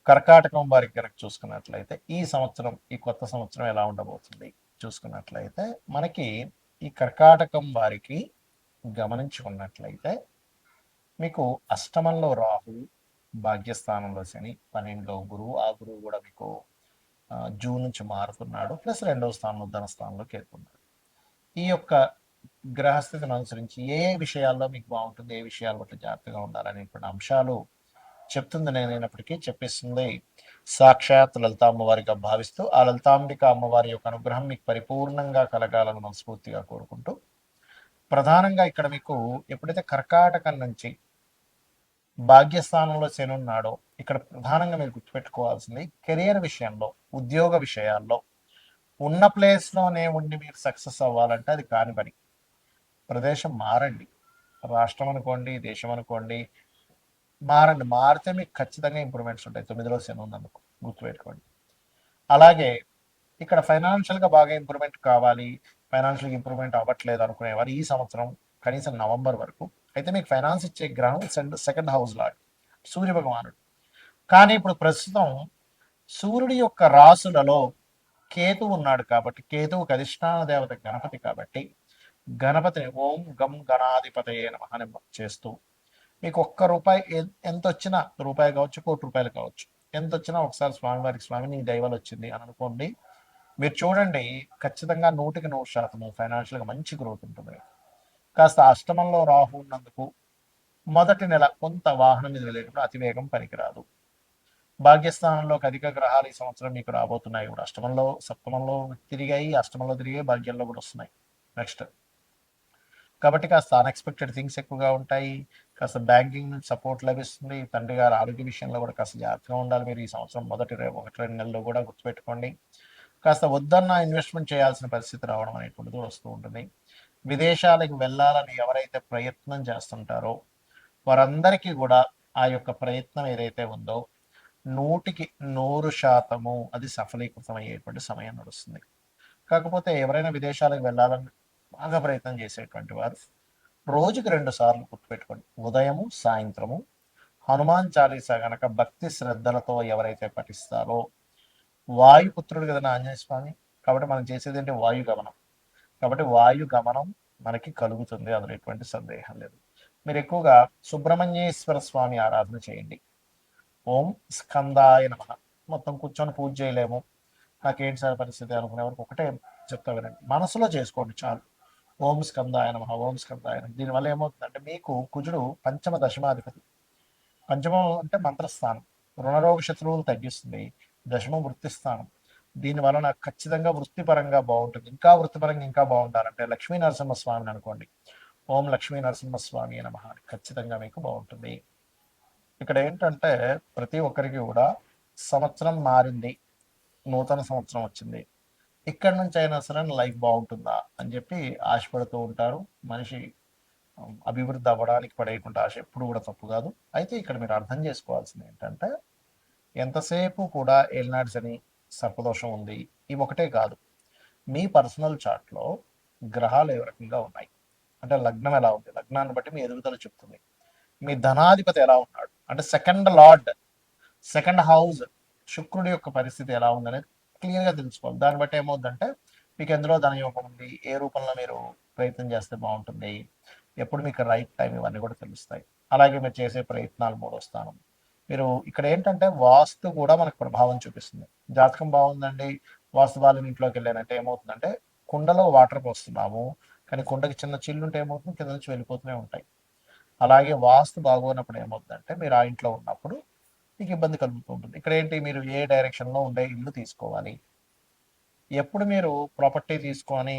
కర్కాటకం వారికి కనుక చూసుకున్నట్లయితే ఈ సంవత్సరం, ఈ కొత్త సంవత్సరం ఎలా ఉండబోతుంది చూసుకున్నట్లయితే మనకి ఈ కర్కాటకం వారికి గమనించుకున్నట్లయితే మీకు అష్టమంలో రాహు, భాగ్యస్థానంలో శని, 12లో గురువు. ఆ గురువు కూడా మీకు జూన్ నుంచి మారుతున్నాడు. ప్లస్ రెండవ స్థానంలో ధన స్థానంలోకి వెళ్తున్నాడు. ఈ యొక్క గ్రహస్థితిని అనుసరించి ఏ ఏ విషయాల్లో మీకు బాగుంటుంది, ఏ విషయాల పట్ల జాగ్రత్తగా ఉండాలనేటువంటి అంశాలు చెప్తుంది నేనైనప్పటికీ చెప్పిస్తుంది సాక్షాత్ లలిత అమ్మవారిగా భావిస్తూ, ఆ లలితాంబిక అమ్మవారి యొక్క అనుగ్రహం మీకు పరిపూర్ణంగా కలగాలని మనస్ఫూర్తిగా కోరుకుంటూ, ప్రధానంగా ఇక్కడ మీకు ఎప్పుడైతే కర్కాటకం నుంచి భాగ్యస్థానంలో శని ఉన్నాడో, ఇక్కడ ప్రధానంగా మీరు గుర్తుపెట్టుకోవాల్సింది కెరియర్ విషయంలో, ఉద్యోగ విషయాల్లో ఉన్న ప్లేస్లోనే ఉండి మీరు సక్సెస్ అవ్వాలంటే అది కాని పని. ప్రదేశం మారండి, రాష్ట్రం అనుకోండి, దేశం అనుకోండి, మారండి. మారితే మీకు ఖచ్చితంగా ఇంప్రూవ్మెంట్స్ ఉంటాయి. 9లో శని ఉన్నందుకు గుర్తుపెట్టుకోండి. అలాగే ఇక్కడ ఫైనాన్షియల్గా బాగా ఇంప్రూవ్మెంట్ కావాలి, ఫైనాన్షియల్ ఇంప్రూవ్మెంట్ అవ్వట్లేదు అనుకునేవారు ఈ సంవత్సరం కనీసం నవంబర్ వరకు అయితే మీకు ఫైనాన్స్ ఇచ్చే గ్రహం సెకండ్ హౌస్ లాడ్ సూర్య భగవానుడు. కానీ ఇప్పుడు ప్రస్తుతం సూర్యుడి యొక్క రాసులలో కేతువు ఉన్నాడు కాబట్టి, కేతువుకి అధిష్టాన దేవత గణపతి కాబట్టి, గణపతిని ఓం గం గణాధిపతయే నమః అని చేస్తూ మీకు ఒక్క రూపాయి ఎంత వచ్చినా, రూపాయి కావచ్చు, కోటి రూపాయలు కావచ్చు, ఎంత వచ్చినా ఒకసారి స్వామివారికి, స్వామి నీ దైవాలు వచ్చింది అని అనుకోండి. మీరు చూడండి, ఖచ్చితంగా 100% ఫైనాన్షియల్గా మంచి గ్రోత్ ఉంటుంది. కాస్త అష్టమంలో రాహు ఉన్నందుకు మొదటి నెల కొంత వాహనం మీద వెళ్ళేటప్పుడు అతివేగం పనికిరాదు. భాగ్యస్థానంలోకి అధిక గ్రహాలు ఈ సంవత్సరం మీకు రాబోతున్నాయి కూడా. అష్టమంలో, సప్తమంలో తిరిగాయి, అష్టమంలో తిరిగాయి, భాగ్యంలో కూడా వస్తున్నాయి నెక్స్ట్. కాబట్టి కాస్త అన్ఎక్స్పెక్టెడ్ థింగ్స్ ఎక్కువగా ఉంటాయి. కాస్త బ్యాంకింగ్ నుంచి సపోర్ట్ లభిస్తుంది. తండ్రి గారి ఆరోగ్య విషయంలో కూడా కాస్త జాగ్రత్తగా ఉండాలి మీరు ఈ సంవత్సరం మొదటి 1-2 నెలల్లో కూడా గుర్తుపెట్టుకోండి. కాస్త వద్దన్న ఇన్వెస్ట్మెంట్ చేయాల్సిన పరిస్థితి రావడం అనేటువంటిది వస్తూ ఉంటుంది. విదేశాలకు వెళ్ళాలని ఎవరైతే ప్రయత్నం చేస్తుంటారో వారందరికీ కూడా ఆ యొక్క ప్రయత్నం ఏదైతే ఉందో 100% అది సఫలీకృతం అయ్యేటువంటి సమయం నడుస్తుంది. కాకపోతే ఎవరైనా విదేశాలకు వెళ్ళాలని బాగా ప్రయత్నం చేసేటువంటి వారు రోజుకి 2 సార్లు గుర్తుపెట్టుకోండి, ఉదయము సాయంత్రము హనుమాన్ చాలీసా గనక భక్తి శ్రద్ధలతో ఎవరైతే పఠిస్తారో, వాయుపుత్రుడు కదా ఆంజనేయ స్వామి, కాబట్టి మనం చేసేది ఏంటి, వాయు గమనం. కాబట్టి వాయు గమనం మనకి కలుగుతుంది, అందులో ఎటువంటి సందేహం లేదు. మీరు ఎక్కువగా సుబ్రహ్మణ్యేశ్వర స్వామి ఆరాధన చేయండి. ఓం స్కందాయ నమః. మొత్తం కూర్చొని పూజ చేయలేము, నాకేంటి సార్ పరిస్థితి అనుకునే వరకు ఒకటే చెప్తా వినండి, మనసులో చేసుకోండి చాలు. ఓం స్కందాయ నమః, ఓం స్కందాయ నమః. దీనివల్ల ఏమవుతుందంటే మీకు కుజుడు పంచమ దశమాధిపతి. పంచమం అంటే మంత్రస్థానం, రుణరోగ శత్రువులు తగ్గిస్తుంది. దశమం వృత్తిస్థానం. దీని వలన ఖచ్చితంగా వృత్తిపరంగా బాగుంటుంది. ఇంకా వృత్తిపరంగా ఇంకా బాగుండాలంటే లక్ష్మీ నరసింహస్వామిని అనుకోండి. ఓం లక్ష్మీ నరసింహస్వామి నమః, ఖచ్చితంగా మీకు బాగుంటుంది. ఇక్కడ ఏంటంటే ప్రతి ఒక్కరికి కూడా సంవత్సరం మారింది, నూతన సంవత్సరం వచ్చింది, ఇక్కడ నుంచి అయినా సరే లైఫ్ బాగుంటుందా అని చెప్పి ఆశపడుతూ ఉంటారు. మనిషి అభివృద్ధి అవ్వడానికి పడేటువంటి ఆశ ఎప్పుడు కూడా తప్పు కాదు. అయితే ఇక్కడ మీరు అర్థం చేసుకోవాల్సింది ఏంటంటే, ఎంతసేపు కూడా ఏలినాడు శని, సర్పదోషం ఉంది, ఇవి ఒకటే కాదు, మీ పర్సనల్ చార్ట్లో గ్రహాలు ఏ రకంగా ఉన్నాయి అంటే లగ్నం ఎలా ఉంది, లగ్నాన్ని బట్టి మీ ఎదుగుదల చెప్తుంది. మీ ధనాధిపతి ఎలా ఉన్నాడు అంటే సెకండ్ లార్డ్, సెకండ్ హౌస్ శుక్రుడి యొక్క పరిస్థితి ఎలా ఉందనేది క్లియర్గా తెలుసుకోవాలి. దాన్ని బట్టి ఏమవుతుందంటే మీకు ఎందులో ధనయోగం ఉంది, ఏ రూపంలో మీరు ప్రయత్నం చేస్తే బాగుంటుంది, ఎప్పుడు మీకు రైట్ టైం, ఇవన్నీ కూడా తెలుస్తాయి. అలాగే మీరు చేసే ప్రయత్నాలు 3వ స్థానం. మీరు ఇక్కడ ఏంటంటే వాస్తు కూడా మనకు ప్రభావం చూపిస్తుంది. జాతకం బాగుందండి, వాస్తు వాళ్ళని ఇంట్లోకి వెళ్ళానంటే ఏమవుతుందంటే కుండలో వాటర్ పోస్తున్నాము, కానీ కుండకి చిన్న చిల్లు ఉంటే ఏమవుతుంది, కింద నుంచి వెళ్ళిపోతూనే ఉంటాయి. అలాగే వాస్తు బాగోనప్పుడు ఏమవుతుందంటే మీరు ఆ ఇంట్లో ఉన్నప్పుడు మీకు ఇబ్బంది కలుగుతూ ఉంటుంది. ఇక్కడ ఏంటి, మీరు ఏ డైరెక్షన్లో ఉండే ఇల్లు తీసుకోవాలి, ఎప్పుడు మీరు ప్రాపర్టీ తీసుకొని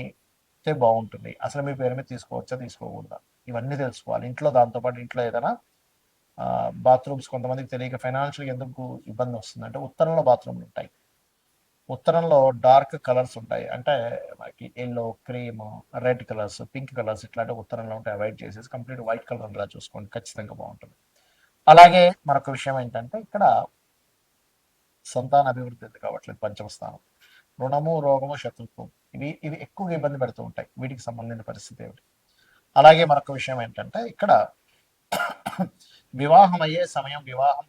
బాగుంటుంది, అసలు మీ పేరు మీద తీసుకోవచ్చా తీసుకోకూడదా, ఇవన్నీ తెలుసుకోవాలి. ఇంట్లో దాంతోపాటు ఇంట్లో ఏదైనా బాత్రూమ్స్ కొంతమందికి తెలియక ఫైనాన్షియల్ ఎందుకు ఇబ్బంది వస్తుందంటే ఉత్తరంలో బాత్రూమ్లు ఉంటాయి, ఉత్తరంలో డార్క్ కలర్స్ ఉంటాయి, అంటే మనకి yellow, cream, red colours, pink colours ఇట్లాంటి ఉత్తరంలో ఉంటే అవాయిడ్ చేసేసి కంప్లీట్ వైట్ కలర్ ఇలా చూసుకోండి, ఖచ్చితంగా బాగుంటుంది. అలాగే మరొక విషయం ఏంటంటే ఇక్కడ సంతాన అభివృద్ధి ఎందుకు కావట్లేదు, పంచమ స్థానం, రుణము, రోగము, శత్రుత్వం, ఇవి ఎక్కువగా ఇబ్బంది పెడుతూ ఉంటాయి. వీటికి సంబంధించిన పరిస్థితి ఏమిటి. అలాగే మరొక విషయం ఏంటంటే ఇక్కడ వివాహం అయ్యే సమయం, వివాహం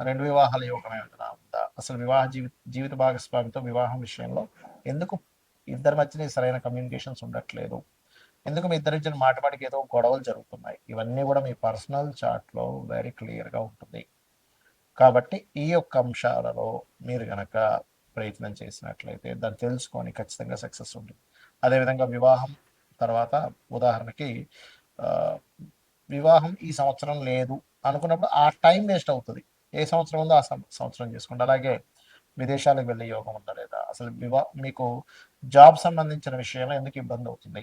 2 వివాహాల యోగమే ఉంటుంది. అసలు జీవిత భాగస్వామితో వివాహం విషయంలో ఎందుకు ఇద్దరి మధ్యన సరైన కమ్యూనికేషన్స్ ఉండట్లేదు, ఎందుకు మీ ఇద్దరి మధ్యన మాటికి ఏదో గొడవలు జరుగుతున్నాయి, ఇవన్నీ కూడా మీ పర్సనల్ చార్ట్లో వెరీ క్లియర్గా ఉంటుంది. కాబట్టి ఈ యొక్క అంశాలలో మీరు గనక ప్రయత్నం చేసినట్లయితే దాన్ని తెలుసుకొని ఖచ్చితంగా సక్సెస్ ఉంటుంది. అదేవిధంగా వివాహం తర్వాత ఉదాహరణకి ఆ, వివాహం ఈ సంవత్సరం లేదు అనుకున్నప్పుడు ఆ టైం వేస్ట్ అవుతుంది. ఏ సంవత్సరం ఉందో ఆ సంవత్సరం చేసుకోండి. అలాగే విదేశాలకు వెళ్ళే యోగం ఉందా లేదా, అసలు మీకు జాబ్ సంబంధించిన విషయంలో ఎందుకు ఇబ్బంది అవుతుంది,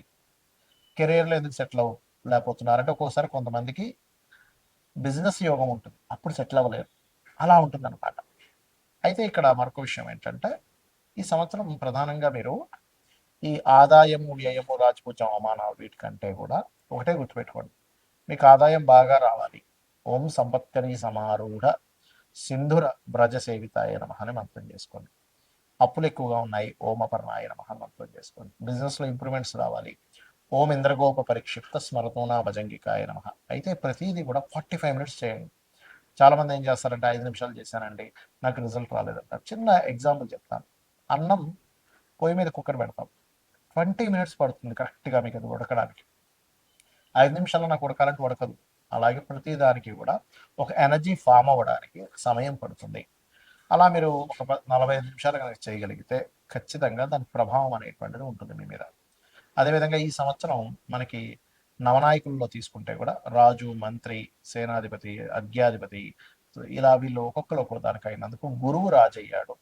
కెరీర్లో ఎందుకు సెటిల్ లేకపోతున్నారు అంటే ఒక్కోసారి కొంతమందికి బిజినెస్ యోగం ఉంటుంది, అప్పుడు సెటిల్ అవ్వలేరు, అలా ఉంటుంది అనమాట. అయితే ఇక్కడ మరొక విషయం ఏంటంటే ఈ సంవత్సరం ప్రధానంగా మీరు ఈ ఆదాయము వ్యయము రాజపూజం అవమానాలు వీటికంటే కూడా ఒకటే గుర్తుపెట్టుకోండి, మీకు ఆదాయం బాగా రావాలి. ఓం సంపత్కరి సమారూఢ సింధుర బ్రజ సేవితాయ నమ అని మంత్రం చేసుకోండి. అప్పులు ఎక్కువగా ఉన్నాయి, ఓం అపర్ణాయ నమ అని మంత్రం చేసుకోండి. బిజినెస్లో ఇంప్రూవ్మెంట్స్ రావాలి, ఓం ఇంద్రగోప పరిక్షిప్త స్మరతోనా భజంగికాయ నమ. అయితే ప్రతిదీ కూడా 45 మినిట్స్ చేయండి. చాలామంది ఏం చేస్తారంటే 5 నిమిషాలు చేశానండి నాకు రిజల్ట్ రాలేదంటారు. చిన్న ఎగ్జాంపుల్ చెప్తాను. అన్నం పొయ్యి మీద కుక్కర్ పెడతాం, 20 మినిట్స్ పడుతుంది కరెక్ట్గా మీకు అది ఉడకడానికి. 5 నిమిషాల్లో నాకు ఉడకాలంటే ఉడకదు. అలాగే ప్రతి దానికి కూడా ఒక ఎనర్జీ ఫామ్ అవ్వడానికి సమయం పడుతుంది. అలా మీరు ఒక 45 నిమిషాలు కనుక చేయగలిగితే ఖచ్చితంగా దాని ప్రభావం అనేటువంటిది ఉంటుంది మీ మీద. అదేవిధంగా ఈ సంవత్సరం మనకి నవనాయకుల్లో తీసుకుంటే కూడా రాజు, మంత్రి, సేనాధిపతి, అర్ఘ్యాధిపతి ఇలా వీళ్ళు ఒక్కొక్కరు ఒక్కో దానికి అయినందుకు గురువు రాజు అయ్యాడు.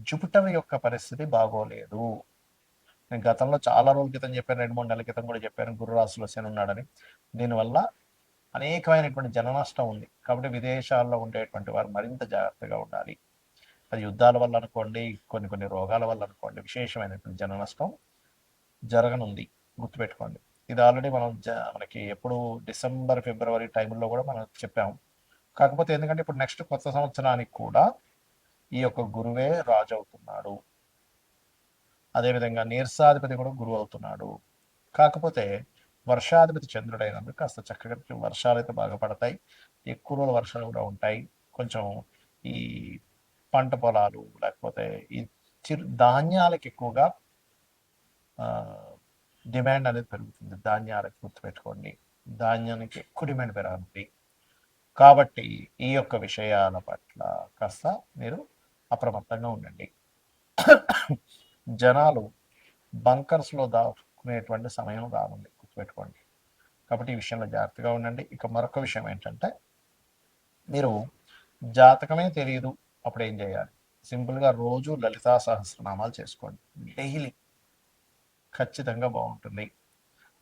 జూపిటర్ యొక్క పరిస్థితి బాగోలేదు. నేను గతంలో చాలా రోజుల క్రితం చెప్పాను, 2-3 నెలల క్రితం కూడా చెప్పాను గురు రాశిలో శని ఉన్నాడని. దీనివల్ల అనేకమైనటువంటి జన నష్టం ఉంది. కాబట్టి విదేశాల్లో ఉండేటువంటి వారు మరింత జాగ్రత్తగా ఉండాలి. అది యుద్ధాల వల్ల అనుకోండి, కొన్ని రోగాల వల్ల అనుకోండి, విశేషమైనటువంటి జన నష్టం జరగనుంది, గుర్తుపెట్టుకోండి. ఇది ఆల్రెడీ మనకి ఎప్పుడు డిసెంబర్ ఫిబ్రవరి టైంలో కూడా మనం చెప్పాము. కాకపోతే ఎందుకంటే ఇప్పుడు నెక్స్ట్ కొత్త సంవత్సరానికి కూడా ఈ యొక్క గురువే రాజు అవుతున్నాడు. అదేవిధంగా నీరసాధిపతి కూడా గురువు అవుతున్నాడు. కాకపోతే వర్షాధిపతి చంద్రుడైనందుకు కాస్త చక్కగా వర్షాలు అయితే బాగా పడతాయి, ఎక్కువ రోజులు వర్షాలు కూడా ఉంటాయి. కొంచెం ఈ పంట పొలాలు లేకపోతే ఈ ధాన్యాలకు ఎక్కువగా డిమాండ్ అనేది పెరుగుతుంది. ధాన్యాలకు గుర్తుపెట్టుకోండి, ధాన్యానికి ఎక్కువ డిమాండ్ పెరగనుంది. కాబట్టి ఈ యొక్క విషయాల పట్ల కాస్త మీరు అప్రమత్తంగా ఉండండి. జనాలు బంకర్స్లో దాక్కునేటువంటి సమయం రానుంది, గుర్తుపెట్టుకోండి. కాబట్టి ఈ విషయంలో జాగ్రత్తగా ఉండండి. ఇక మరొక విషయం ఏంటంటే మీరు జాతకమే తెలియదు అప్పుడు ఏం చేయాలి? సింపుల్గా రోజు లలితా సహస్రనామాలు చేసుకోండి డైలీ, ఖచ్చితంగా బాగుంటుంది.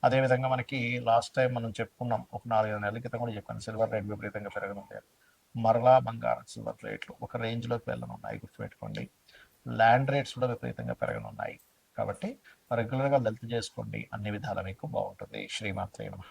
అదేవిధంగా మనకి లాస్ట్ టైం మనం చెప్పుకున్నాం, ఒక 4-5 నెలల క్రితం కూడా చెప్పాను, సిల్వర్ రేట్ విపరీతంగా పెరగనుంది. మరలా బంగారం సిల్వర్ రేట్లు ఒక రేంజ్లోకి వెళ్ళనున్నాయి, గుర్తుపెట్టుకోండి. ల్యాండ్ రేట్స్ కూడా విపరీతంగా పెరగనున్నాయి. కాబట్టి రెగ్యులర్గా లలిత చేసుకోండి, అన్ని విధాలా మీకు బాగుంటుంది. శ్రీమాత్రే నమః.